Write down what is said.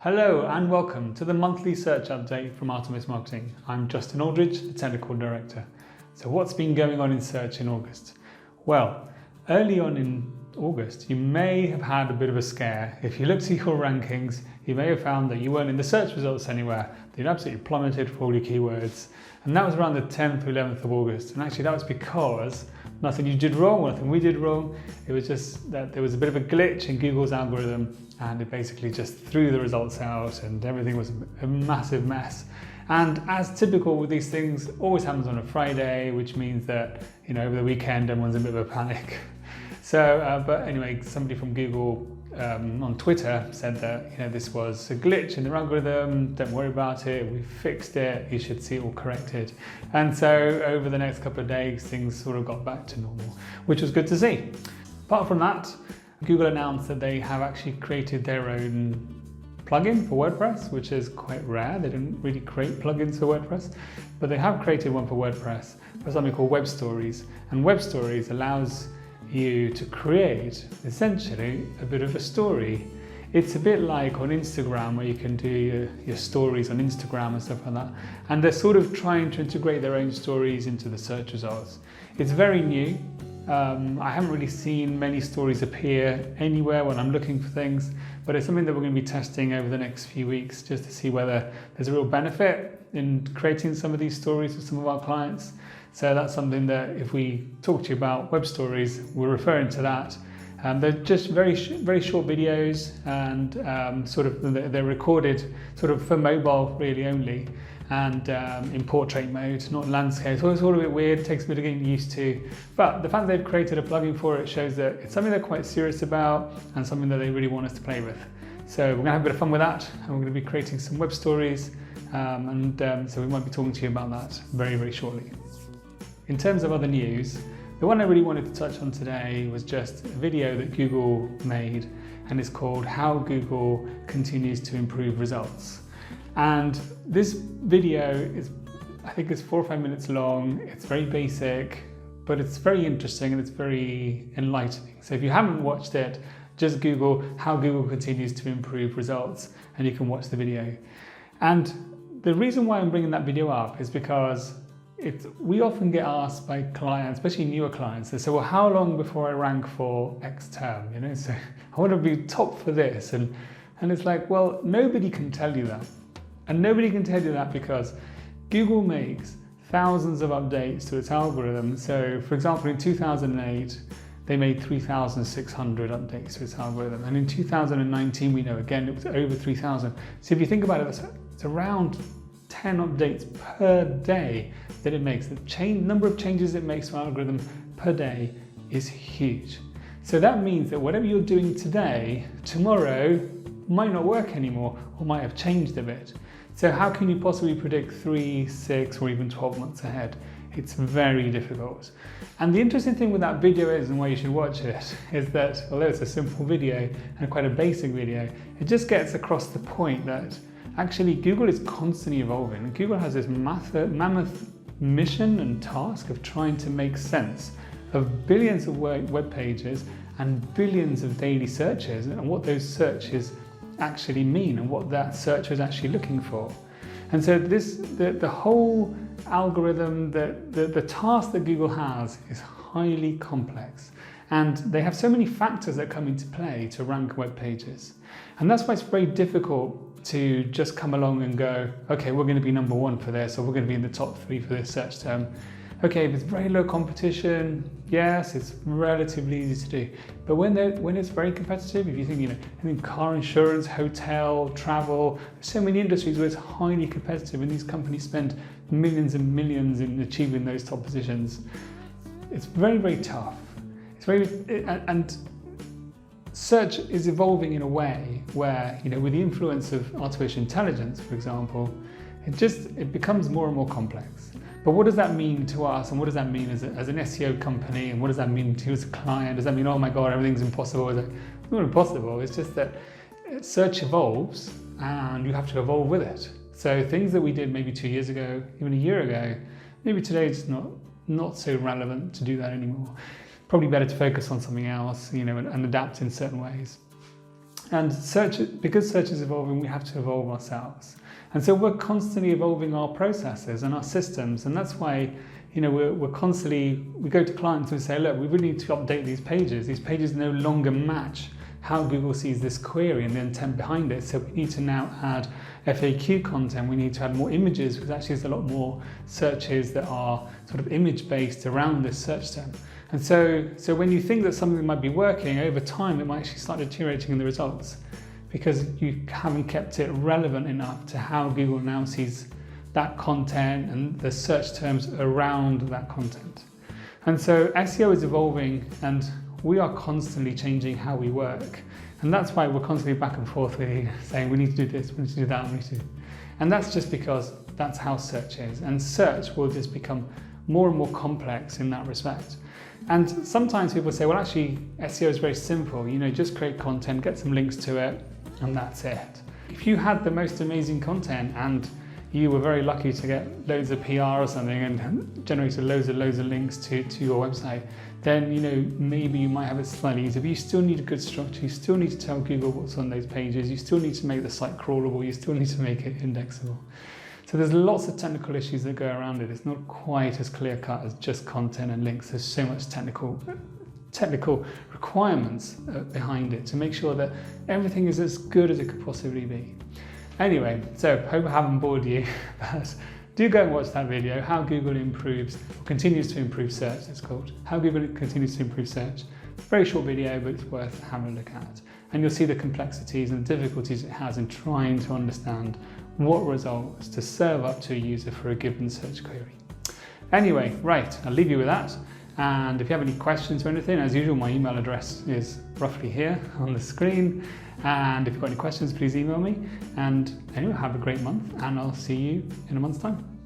Hello and welcome to the monthly search update from Artemis Marketing. I'm Justin Aldridge, the Technical Director. So what's been going on in search in August? Well, early on in August, you may have had a bit of a scare. If you looked at your rankings, you may have found that you weren't in the search results anywhere. You'd absolutely plummeted for all your keywords. And that was around the 10th or 11th of August. And actually that was because nothing you did wrong, nothing we did wrong. It was just that there was a bit of a glitch in Google's algorithm and it basically just threw the results out and everything was a massive mess. And as typical with these things, always happens on a Friday, which means that, over the weekend, everyone's in a bit of a panic. So, but anyway, somebody from Google on Twitter said that, this was a glitch in their algorithm, don't worry about it, we fixed it, you should see it all corrected. And so over the next couple of days, things sort of got back to normal, which was good to see. Apart from that, Google announced that they have actually created their own plugin for WordPress, which is quite rare. They didn't really create plugins for WordPress, but they have created one for WordPress for something called Web Stories. And Web Stories allows you to create essentially a bit of a story. It's a bit like on Instagram where you can do your stories on Instagram and stuff like that. And they're sort of trying to integrate their own stories into the search results. It's very new. I haven't really seen many stories appear anywhere when I'm looking for things, but it's something that we're going to be testing over the next few weeks just to see whether there's a real benefit in creating some of these stories for some of our clients. So that's something that if we talk to you about web stories, we're referring to that. They're just very short videos and they're recorded sort of for mobile really only, and in portrait mode, not landscape. So it's all a bit weird, takes a bit of getting used to. But the fact that they've created a plugin for it shows that it's something they're quite serious about and something that they really want us to play with. So we're going to have a bit of fun with that, and we're going to be creating some web stories, so we might be talking to you about that very, very shortly. In terms of other news, the one I really wanted to touch on today was just a video that Google made, and it's called How Google Continues to Improve Results. And this video is, I think it's 4 or 5 minutes long. It's very basic, but it's very interesting and it's very enlightening. So if you haven't watched it, just Google How Google Continues to Improve Results and you can watch the video. And the reason why I'm bringing that video up is because we often get asked by clients, especially newer clients, they say, well, how long before I rank for X term? So I want to be top for this. And it's like, well, nobody can tell you that. And nobody can tell you that because Google makes thousands of updates to its algorithm. So for example, in 2008, they made 3,600 updates to its algorithm. And in 2019, we know again, it was over 3,000. So if you think about it, it's around 10 updates per day that it makes. The number of changes it makes to our algorithm per day is huge. So that means that whatever you're doing today, tomorrow might not work anymore or might have changed a bit. So how can you possibly predict 3, 6 or even 12 months ahead? It's very difficult. And the interesting thing with that video is, and why you should watch it, is that although it's a simple video and quite a basic video, it just gets across the point that actually Google is constantly evolving. Google has this mammoth mission and task of trying to make sense of billions of web pages and billions of daily searches and what those searches actually mean and what that searcher is actually looking for. And so the whole algorithm, the task that Google has is highly complex. And they have so many factors that come into play to rank web pages. And that's why it's very difficult to just come along and go, okay, we're going to be number 1 for this, or we're going to be in the top 3 for this search term. Okay, if it's very low competition, yes, it's relatively easy to do. But when it's very competitive, if you think, in car insurance, hotel, travel, so many industries where it's highly competitive and these companies spend millions and millions in achieving those top positions, it's very, very tough. And search is evolving in a way where, with the influence of artificial intelligence, for example, it becomes more and more complex. But what does that mean to us, and what does that mean as an SEO company, and what does that mean to you as a client? Does that mean, oh my God, everything's impossible? It's not impossible, it's just that search evolves and you have to evolve with it. So things that we did maybe 2 years ago, even a year ago, maybe today it's not so relevant to do that anymore. Probably better to focus on something else, and adapt in certain ways. And because search is evolving, we have to evolve ourselves. And so we're constantly evolving our processes and our systems. And that's why, we go to clients and say, look, we really need to update these pages. These pages no longer match how Google sees this query and the intent behind it. So we need to now add FAQ content. We need to add more images, because actually there's a lot more searches that are sort of image-based around this search term. And so when you think that something might be working, over time it might actually start deteriorating in the results, because you haven't kept it relevant enough to how Google now sees that content and the search terms around that content. And so SEO is evolving, and we are constantly changing how we work. And that's why we're constantly back and forth with you, saying we need to do this, we need to do that, we need to do. And that's just because that's how search is. And search will just become more and more complex in that respect. And sometimes people say, well, actually, SEO is very simple. Just create content, get some links to it, and that's it. If you had the most amazing content and you were very lucky to get loads of PR or something and generated loads of links to your website, then maybe you might have it slightly easier, but you still need a good structure. You still need to tell Google what's on those pages. You still need to make the site crawlable. You still need to make it indexable. So there's lots of technical issues that go around it. It's not quite as clear cut as just content and links. There's so much technical requirements behind it to make sure that everything is as good as it could possibly be. Anyway, so hope I haven't bored you, but do go and watch that video, how Google continues to improve search, it's called. How Google continues to improve search. Very short video, but it's worth having a look at. And you'll see the complexities and the difficulties it has in trying to understand what results to serve up to a user for a given search query. Anyway, right, I'll leave you with that. And if you have any questions or anything, as usual, my email address is roughly here on the screen. And if you've got any questions, please email me. And anyway, have a great month, and I'll see you in a month's time.